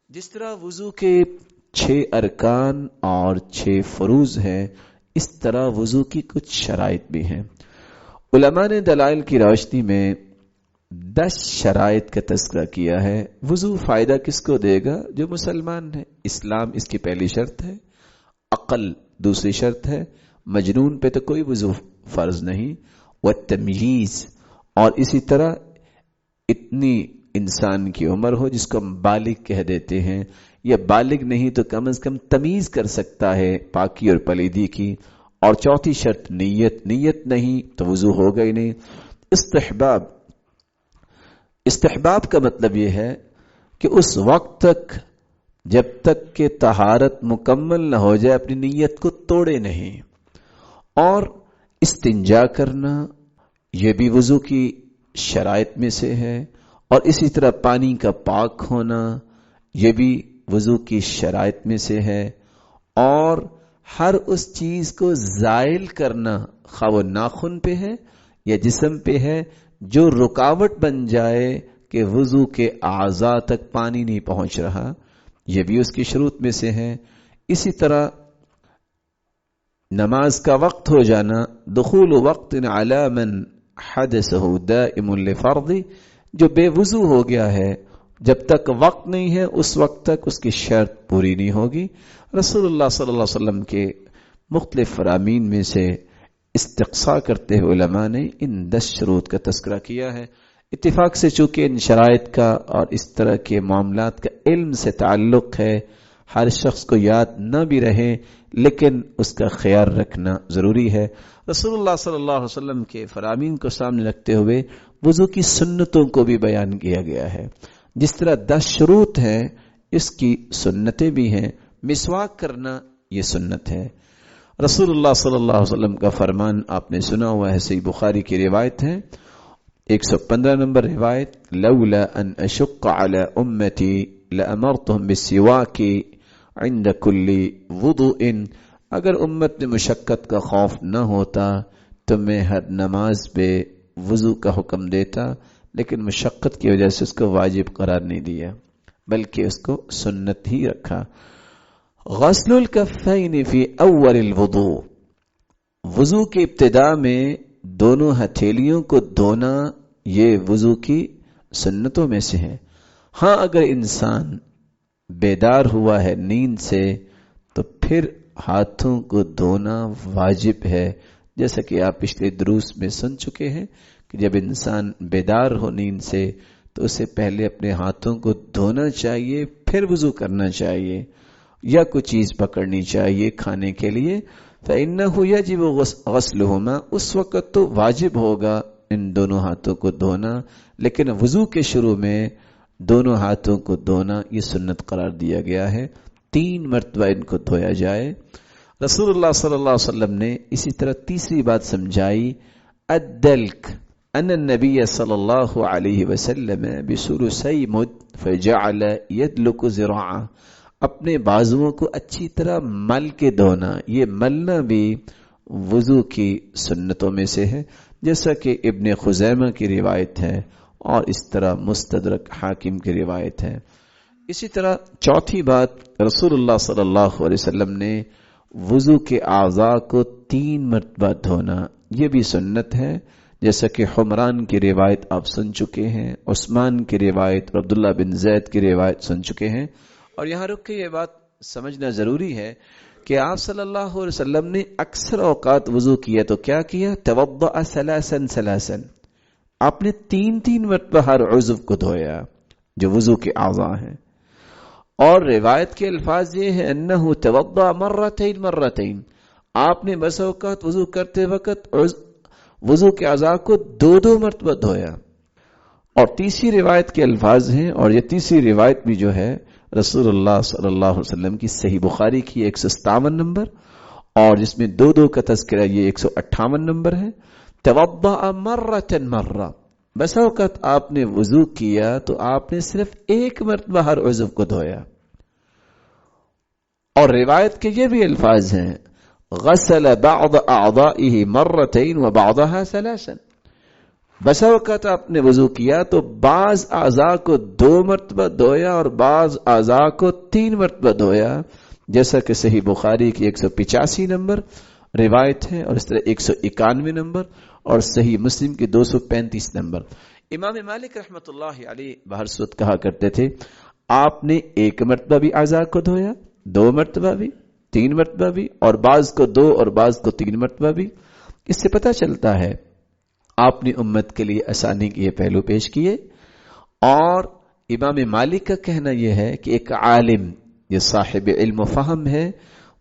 جس طرح وضو کے 6 ارکان اور 6 فروض ہیں، اس طرح وضو کی کچھ شرائط بھی ہیں۔ علماء نے دلائل کی روشنی میں 10 شرائط کا تذکرہ کیا ہے۔ وضو فائدہ کس کو دے گا؟ جو مسلمان ہے۔ اسلام اس کی پہلی شرط ہے، عقل دوسری شرط ہے، مجنون پہ تو کوئی وضو فرض نہیں، والتمییز، اور اسی طرح اتنی انسان کی عمر ہو جس کو ہم بالغ کہہ دیتے ہیں، یا بالغ نہیں تو کم از کم تمیز کر سکتا ہے پاکی اور پلیدی کی۔ اور چوتھی شرط نیت نہیں تو وضو ہوگا ہی نہیں۔ استحباب کا مطلب یہ ہے کہ اس وقت تک جب تک کہ طہارت مکمل نہ ہو جائے اپنی نیت کو توڑے نہیں۔ اور استنجا کرنا یہ بھی وضو کی شرائط میں سے ہے، اور اسی طرح پانی کا پاک ہونا یہ بھی وضو کی شرائط میں سے ہے، اور ہر اس چیز کو زائل کرنا، خواہ وہ ناخن پہ ہے یا جسم پہ ہے، جو رکاوٹ بن جائے کہ وضو کے اعضاء تک پانی نہیں پہنچ رہا، یہ بھی اس کی شروط میں سے ہے۔ اسی طرح نماز کا وقت ہو جانا، دخول وقت علی من حدثه دائم لفرض، جو بے وضو ہو گیا ہے جب تک وقت نہیں ہے اس وقت تک اس کی شرط پوری نہیں ہوگی۔ رسول اللہ صلی اللہ علیہ وسلم کے مختلف فرامین میں سے استقصاء کرتے ہوئے علماء نے ان 10 شروط کا تذکرہ کیا ہے۔ اتفاق سے چونکہ ان شرائط کا اور اس طرح کے معاملات کا علم سے تعلق ہے، ہر شخص کو یاد نہ بھی رہے لیکن اس کا خیال رکھنا ضروری ہے۔ رسول اللہ صلی اللہ علیہ وسلم کے فرامین کو سامنے رکھتے ہوئے وضو کی سنتوں کو بھی بیان کیا گیا ہے۔ جس طرح 10 شروط ہیں اس کی سنتیں بھی ہیں۔ مسواک کرنا یہ سنت ہے۔ رسول اللہ صلی اللہ علیہ وسلم کا فرمان آپ نے سنا ہوا ہے، صحیح بخاری کی روایت ہے، 115 نمبر روایت، لولا ان اشق علی امتی لامرتهم بالسواک عند كل وضوء، اگر امت میں مشقت کا خوف نہ ہوتا تو میں ہر نماز پہ وضو کا حکم دیتا، لیکن مشقت کی وجہ سے اس کو واجب قرار نہیں دیا بلکہ اس کو سنت ہی رکھا۔ غسل الکفین فی اول الوضوء، وضو کی ابتدا میں دونوں ہتھیلیوں کو دھونا یہ وضو کی سنتوں میں سے ہے۔ ہاں اگر انسان بیدار ہوا ہے نیند سے تو پھر ہاتھوں کو دھونا واجب ہے، جیسا کہ آپ پچھلے دروس میں سن چکے ہیں کہ جب انسان بیدار ہو نیند سے تو اسے پہلے اپنے ہاتھوں کو دھونا چاہیے، پھر وضو کرنا چاہیے، یا کوئی چیز پکڑنی چاہیے کھانے کے لیے، فإنه يجب غسلهما، اس وقت تو واجب ہوگا ان دونوں ہاتھوں کو دھونا، لیکن وضو کے شروع میں دونوں ہاتھوں کو دھونا یہ سنت قرار دیا گیا ہے، 3 مرتبہ ان کو دھویا جائے۔ رسول اللہ صلی اللہ علیہ وسلم نے اسی طرح تیسری بات سمجھائی، الدلک، ان النبی صلی اللہ علیہ وسلم بثلثی مد فجعل يدلک ذراعہ، اپنے بازوؤں کو اچھی طرح مل کے دھونا، یہ ملنا بھی وضو کی سنتوں میں سے ہے، جیسا کہ ابن خزیمہ کی روایت ہے اور اس طرح مستدرک حاکم کی روایت ہے۔ اسی طرح چوتھی بات، رسول اللہ صلی اللہ علیہ وسلم نے وضو کے اعضاء کو 3 مرتبہ دھونا، یہ بھی سنت ہے، جیسا کہ حمران کی روایت آپ سن چکے ہیں، عثمان کی روایت اور عبداللہ بن زید کی روایت سن چکے ہیں۔ اور یہاں رک کے یہ بات سمجھنا ضروری ہے کہ آپ صلی اللہ علیہ وسلم نے اکثر اوقات وضو کیا تو کیا کیا؟ توضأ ثلاثا ثلاثا، آپ نے 3 مرتبہ ہر عضو کو دھویا جو وضو کے اعضاء ہیں۔ اور روایت کے الفاظ یہ ہے انہ توضأ مرتين مرتين، آپ نے بس اوقات وضو کرتے وقت وضو کے اعضاء کو 2 مرتبہ دھویا۔ اور تیسری روایت کے الفاظ ہیں، اور یہ تیسری روایت بھی جو ہے رسول اللہ صلی اللہ علیہ وسلم کی صحیح بخاری کی 157 نمبر، اور جس میں 2 کا تذکرہ یہ 158 نمبر ہے، توضأ مرة مرة، بس اوقات آپ نے وضو کیا تو آپ نے صرف 1 مرتبہ ہر عضو کو دھویا۔ اور روایت کے یہ بھی الفاظ ہیں غسل بعض اعضائه مرتين وبعضها ثلاثا، بسا وقت آپ نے وضو کیا تو بعض اعضاء کو 2 مرتبہ دھویا اور بعض اعضاء کو 3 مرتبہ دھویا، جیسا کہ صحیح بخاری کی 185 نمبر روایت ہے، اور اس طرح 191 نمبر اور صحیح مسلم کی 235 نمبر۔ امام مالک رحمت اللہ علیہ بہر صورت کہا کرتے تھے آپ نے 1 مرتبہ بھی اعضاء کو دھویا، 2 مرتبہ بھی، 3 مرتبہ بھی، اور بعض کو 2 اور بعض کو 3 مرتبہ بھی۔ اس سے پتہ چلتا ہے آپ نے امت کے لیے آسانی کے یہ پہلو پیش کیے۔ اور امام مالک کا کہنا یہ ہے کہ ایک عالم، یہ صاحب علم و فہم ہے،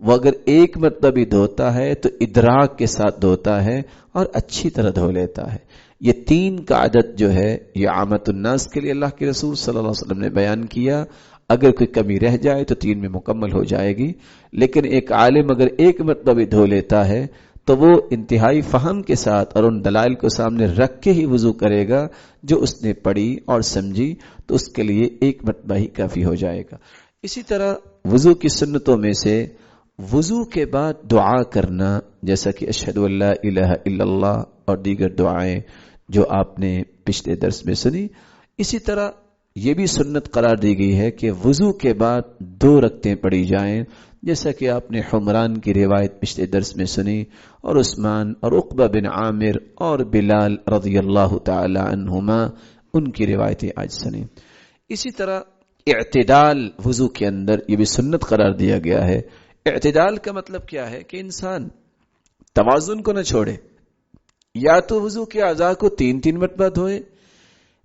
وہ اگر 1 مرتبہ بھی دھوتا ہے تو ادراک کے ساتھ دھوتا ہے اور اچھی طرح دھو لیتا ہے۔ یہ 3 کا عدد جو ہے یہ عامت الناس کے لیے اللہ کے رسول صلی اللہ علیہ وسلم نے بیان کیا، اگر کوئی کمی رہ جائے تو 3 میں مکمل ہو جائے گی، لیکن ایک عالم اگر 1 مرتبہ بھی دھو لیتا ہے تو وہ انتہائی فہم کے ساتھ اور ان دلائل کو سامنے رکھ کے ہی وضو کرے گا جو اس نے پڑھی اور سمجھی، تو اس کے لیے 1 مرتبہ ہی کافی ہو جائے گا۔ اسی طرح وضو کی سنتوں میں سے وضو کے بعد دعا کرنا، جیسا کہ اشہد ان لا الہ الا اللہ اور دیگر دعائیں جو آپ نے پچھلے درس میں سنی، اسی طرح یہ بھی سنت قرار دی گئی ہے کہ وضو کے بعد 2 رکعتیں پڑھی جائیں، جیسا کہ آپ نے حمران کی روایت پچھلے درس میں سنی، اور عثمان اور عقبہ بن عامر اور بلال رضی اللہ تعالی عنہما ان کی روایتیں آج سنی۔ اسی طرح اعتدال وضو کے اندر یہ بھی سنت قرار دیا گیا ہے۔ اعتدال کا مطلب کیا ہے کہ انسان توازن کو نہ چھوڑے، یا تو وضو کے اعضاء کو 3 مرتبہ دھوئے،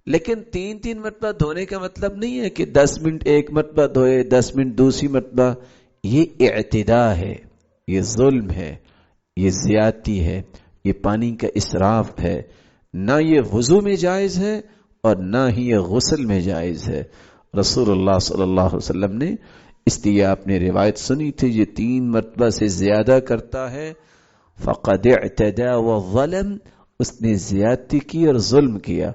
لیکن 3 مرتبہ دھونے کا مطلب نہیں ہے کہ 10 منٹ 1 مرتبہ دھوئے، 10 منٹ دوسری مرتبہ۔ یہ اعتداء ہے، یہ ظلم ہے، یہ زیادتی ہے، یہ پانی کا اسراف ہے، نہ یہ وضو میں جائز ہے اور نہ ہی یہ غسل میں جائز ہے۔ رسول اللہ صلی اللہ علیہ وسلم نے اس لیے آپ نے روایت سنی تھی یہ 3 مرتبہ سے زیادہ کرتا ہے فقد اعتدى وظلم، اس نے زیادتی کی اور ظلم کیا،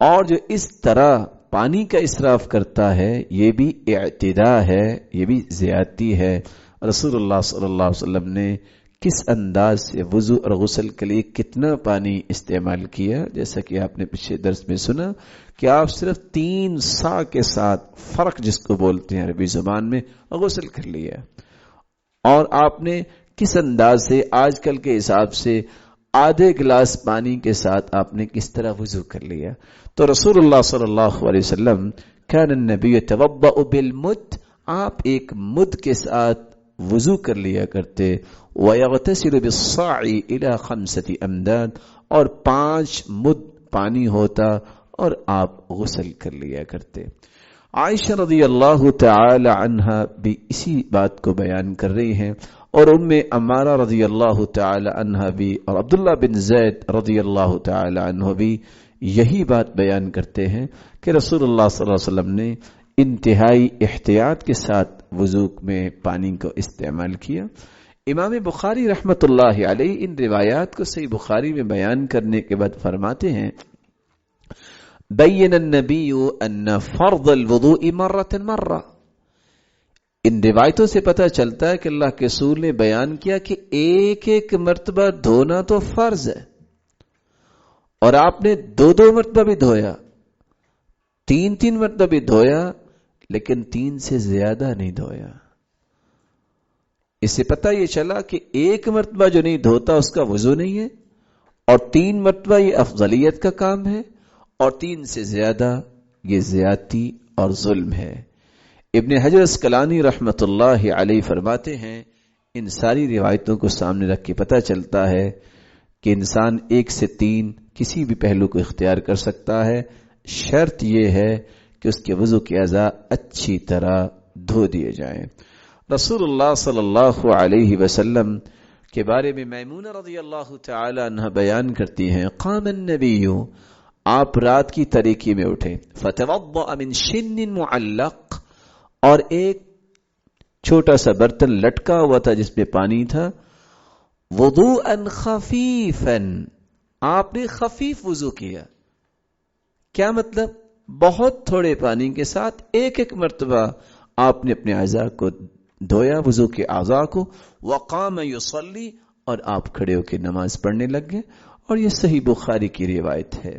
اور جو اس طرح پانی کا اسراف کرتا ہے یہ بھی اعتداء ہے، یہ بھی زیادتی ہے۔ رسول اللہ صلی اللہ علیہ وسلم نے کس انداز سے وضو اور غسل کے لیے کتنا پانی استعمال کیا، جیسا کہ آپ نے پچھلے درس میں سنا کہ آپ صرف 3 سا کے ساتھ فرق جس کو بولتے ہیں عربی زبان میں غسل کر لیا، اور آپ نے کس انداز سے آج کل کے حساب سے آدھے گلاس پانی کے ساتھ آپ نے کس طرح وضو کر لیا۔ تو رسول اللہ صلی اللہ علیہ وسلم کان النبی یتوضأ بالمد، آپ ایک مد کے ساتھ وضو کر لیا کرتے، وَيَغْتَسِلُ بِالصَّاعِ إِلَى 5 أَمْدَادٍ، اور 5 مد پانی ہوتا اور آپ غسل کر لیا کرتے۔ عائشہ رضی اللہ تعالی عنہا بھی اسی بات کو بیان کر رہی ہیں، اور ام عمارہ رضی اللہ تعالی عنہا بھی، اور عبداللہ بن زید رضی اللہ تعالی عنہ بھی یہی بات بیان کرتے ہیں کہ رسول اللہ صلی اللہ علیہ وسلم نے انتہائی احتیاط کے ساتھ وضو میں پانی کو استعمال کیا۔ امام بخاری رحمت اللہ علیہ ان روایات کو صحیح بخاری میں بیان کرنے کے بعد فرماتے ہیں بین النبی ان فرض الوضوء مرة، ان روایتوں سے پتہ چلتا ہے کہ اللہ کے رسول نے بیان کیا کہ 1 مرتبہ دھونا تو فرض ہے، اور آپ نے 2 مرتبہ بھی دھویا، 3 مرتبہ بھی دھویا، لیکن 3 سے زیادہ نہیں دھویا۔ اس سے پتہ یہ چلا کہ 1 مرتبہ جو نہیں دھوتا اس کا وضو نہیں ہے، اور 3 مرتبہ یہ افضلیت کا کام ہے، اور 3 سے زیادہ یہ زیادتی اور ظلم ہے۔ ابن حجر اسقلانی رحمت اللہ علیہ فرماتے ہیں ان ساری روایتوں کو سامنے رکھ کے پتہ چلتا ہے کہ انسان 1 سے 3 کسی بھی پہلو کو اختیار کر سکتا ہے، شرط یہ ہے کہ اس کے وضو کے اعضاء اچھی طرح دھو دیے جائیں۔ رسول اللہ صلی اللہ علیہ وسلم کے بارے میں میمونہ رضی اللہ تعالی عنہ بیان کرتی ہیں قام النبی، آپ رات کی تاریکی میں اٹھے، فتوضأ من شن معلق، اور ایک چھوٹا سا برتن لٹکا ہوا تھا جس میں پانی تھا، وضوءا خفیفا، آپ نے خفیف وضو کیا۔ کیا مطلب؟ بہت تھوڑے پانی کے ساتھ 1 مرتبہ آپ نے اپنے اعضاء کو دھویا، وضو کے اعضاء کو، وقام یصلی، اور آپ کھڑے ہو کے نماز پڑھنے لگ گئے، اور یہ صحیح بخاری کی روایت ہے۔